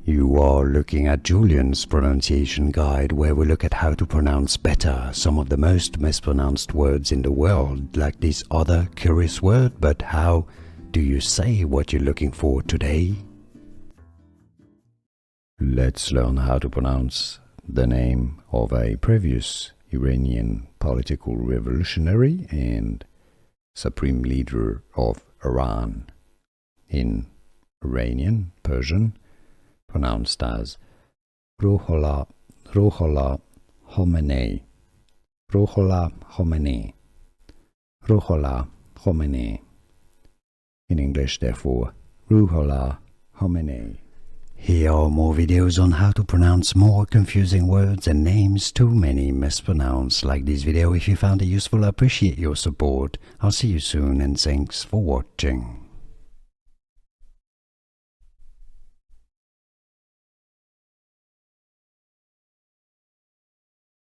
You are looking at Julian's pronunciation guide, where we look at how to pronounce better some of the most mispronounced words in the world, like this other curious word. But how do you say what you're looking for today? Let's learn how to pronounce the name of a previous Iranian political revolutionary and supreme leader of Iran. In Iranian, Persian, pronounced as Ruhollah Khomeini, Ruhollah Khomeini, Ruhollah Khomeini. In English, therefore, Ruhollah Khomeini. Here are more videos on how to pronounce more confusing words and names too many mispronounced. Like this video if you found it useful. I appreciate your support. I'll see you soon and thanks for watching.